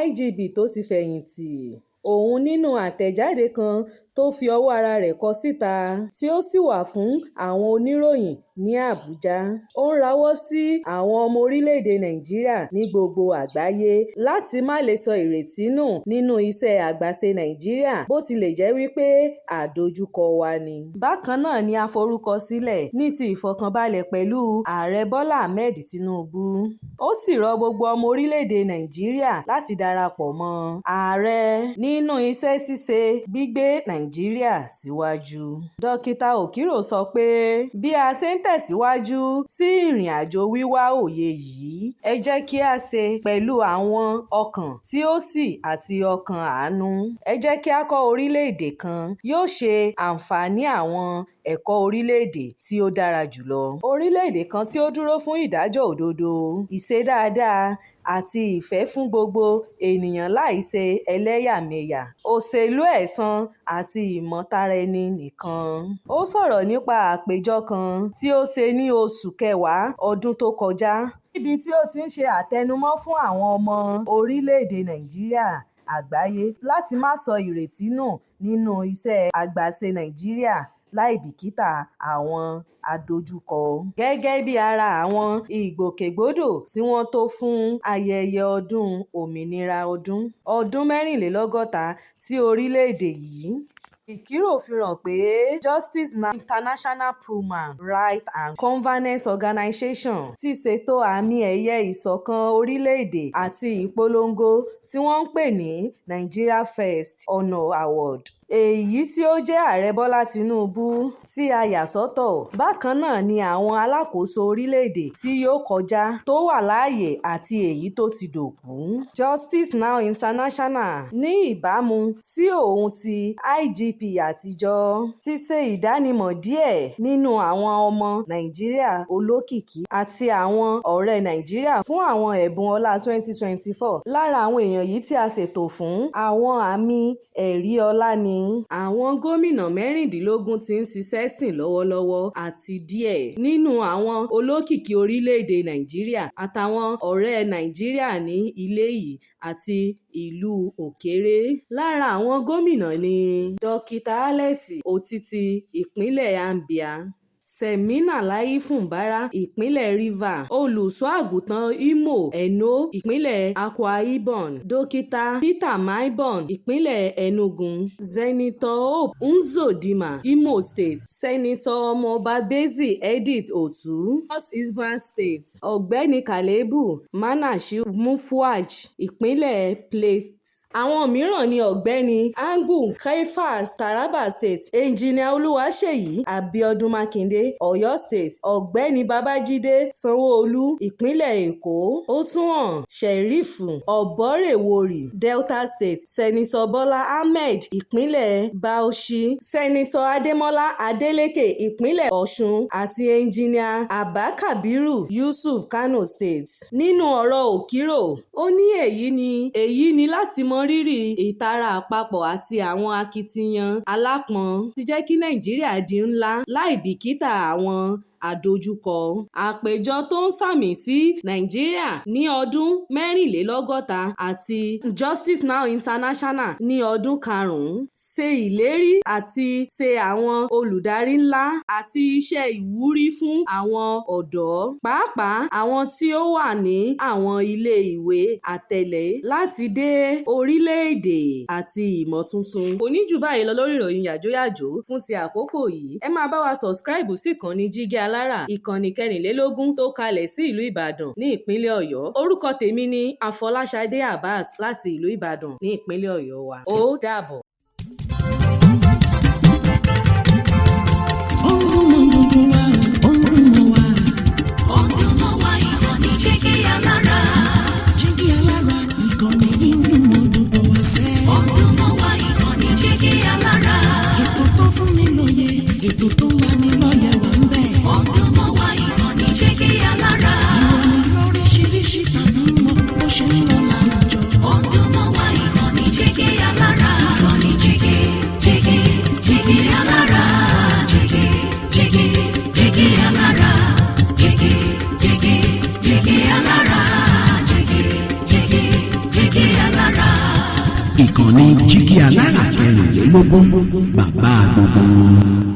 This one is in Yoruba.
IGB tó ti fẹ̀yìntì òun nínú àtẹ̀jáde kan tó fi ọwọ́ ara rẹ̀ kọ síta tí ó sì wà fún àwọn oníròyìn ní Àbújá. Ó ń rawọ́ sí àwọn ọmọ orílẹ̀-èdè Nàìjíríà ní gbogbo àgbáyé láti má lè sọ ìrètí nù nínú iṣẹ́ àgbàṣe Nàìjíríà bó tilẹ̀ jẹ́ wípé àdojúkọ wa ni. Bákan náà ni a forúkọsílẹ̀ ní ti ìfọkànbalẹ̀ pẹ̀lú Ààrẹ Bọ́lá Ahmed Tinubu. Ó sì rọ gbogbo ọmọ orílẹ̀-èdè Nàìjíríà láti darapọ̀ mọ́ ààrẹ nínú iṣẹ́ ṣíṣe gbígbé Nàìjíríà síwájú. Dókítà Okir sọ pé bí a ṣe ń tẹ̀síwájú sí ìrìn àjò wíwá òye yìí, ẹ jẹ́ kí a ṣe pẹ̀lú àwọn ọkàn tí ó ṣí àti ọkàn àánú. Ẹ jẹ́ kí a kọ́ orílẹ̀-èdè kan yóò ṣe àǹfààní àwọn ẹ̀kọ́ orílẹ̀-èdè tí ó dára jùlọ. Orílẹ̀-èdè kan tí ó dúró fún ìdájọ́ òdodo, ìṣedáadáa àti ìfẹ́ fún gbogbo ènìyàn láìṣe ẹlẹ́yàmẹ̀yà, òṣèlú ẹ̀san àti ìmọ̀tara ẹni nìkan. Ó sọ̀rọ̀ nípa àpéjọ kan tí ó ṣe ní oṣù kẹwàá ọdún tó kọjá, níbi tí ó ti ń ṣe àtẹnumọ́ fún àwọn ọmọ orílẹ̀-èdè Nàìjíríà àgbáyé láti má sọ ìrètí nù nínú iṣẹ́ àgbàṣe Nàìjíríà láì bìkítà àwọn àdojúkọ. Gẹ́gẹ́ bí ara àwọn ìgbòkègbodò tí wọ́n tó fún ayẹyẹ ọdún òmìnira ọdún mẹ́rìnlélọ́gọ́ta tí orílẹ̀-èdè yìí. Okir fi hàn pé Justice International Human Rights and Convenience Organization ti ṣètò àmì ẹ̀yẹ ìṣọ̀kan orílẹ̀-èdè àti ìpolongo tí wọ́n ń pè ní Nigeria First Honor Award, èyí tí ó jẹ́ Ààrẹ Bọ́lá Tinubu tí a yà sọ́tọ̀. Bákan náà ni àwọn alákòóso orílẹ̀-èdè tí yóò kọjá tó wà láàyè àti èyí tó ti dòkú. Justice Now International ní ìbámu sí ohun tí IGP Atijo ti ṣe ìdánimọ̀ díẹ̀ nínú àwọn ọmọ Nàìjíríà olókìkí àti àwọn ọ̀rẹ́ Nàìjíríà fún àwọn ẹ̀bùn ọlá 2024. Lára àwọn èèyàn yìí tí a ṣètò fún àwọn àmì ẹ̀rí ọlá ni àwọn gómìnà mẹ́rìndínlógún tí ń ṣiṣẹ́ sìn lọ́wọ́lọ́wọ́ àti díẹ̀ nínú àwọn olókìkí orílẹ̀-èdè Nàìjíríà àtàwọn ọ̀rẹ́ Nàìjíríà ní ilé yìí àti ìlú òkèèrè. Lára àwọn gómìnà ni Dókítà Alex Otiti ìpínlẹ̀ Abia, Semina Lai Fubara ìpínlẹ̀ Rivers, olùṣọ́ àgùntàn Imo Eno ìpínlẹ̀ Akwa Ibom, Dókítà Peter Maibon ìpínlẹ̀ Enugu, Senator Hope Uzodinma Imo State, Senator ọmọọba Bezi Edith Otu Cross River State, Ọ̀gbẹ́ni Kalebu Manasseh Mufuwaj ìpínlẹ̀ Plateau. Àwọn mìíràn ni Ọ̀gbẹ́ni Angu Kaifas Taraba State, Engineer Olúwaṣèyí Abiodun Makinde Ọ̀yọ́ State, Ọ̀gbẹ́ni Babájídé Sanwó-Olú ìpínlẹ̀ Èkó. Ó tún hàn Sheriff Ọ̀bọ̀rẹ̀wòrì Delta State, Senator Bọ́lá Ahmed ìpínlẹ̀ Bauchi, Senator Adémọ́lá Adélékè ìpínlẹ̀ Ọ̀ṣun àti Engineer Abba Kabiru Yusuf Kano State. Nínú ọ̀rọ̀ Okir, ó ní èyí ni láti mọ rírì ìtara àpapọ̀ àti àwọn akitiyan alápọn ti jẹ́ kí Nàìjíríà di ńlá láì bìkítà àwọn àdojúkọ. Àpéjọ tó ń sàmì sí Nàìjíríà ní ọdún mẹ́rìnlélọ́gọ́ta àti Justice Now International ní ọdún karùn-ún ṣe ìlérí àti ṣe àwọn olùdarí ńlá àti iṣẹ́ ìwúrí fún àwọn ọ̀dọ́, pàápàá àwọn tí ó wà ní àwọn ilé ìwé àtẹ̀lé láti dé orílẹ̀-èdè àti ìmọ̀ tuntun. Kò ní jù báyìí lọ lórí ìròyìn Yajoyajo fún ti àkókò yìí. Ẹ máa bá wa subscribe sí ìkànnì Jígí Alára, ìkànnì 24 tó kalẹ̀ sí ìlú Ìbàdàn ní ìpínlẹ̀ Ọ̀yọ́. Orúkọ tèmi ni Afọláṣadé Abbas láti ìlú Ìbàdàn ní ìpínlẹ̀ Ọ̀yọ́ wa. Ó dàbọ̀. Ó ń dùn mọ́ wa ìkànnì Jígí Alára. ìkànnì jígí alára kẹrìnlélógún bàbá gbogbo.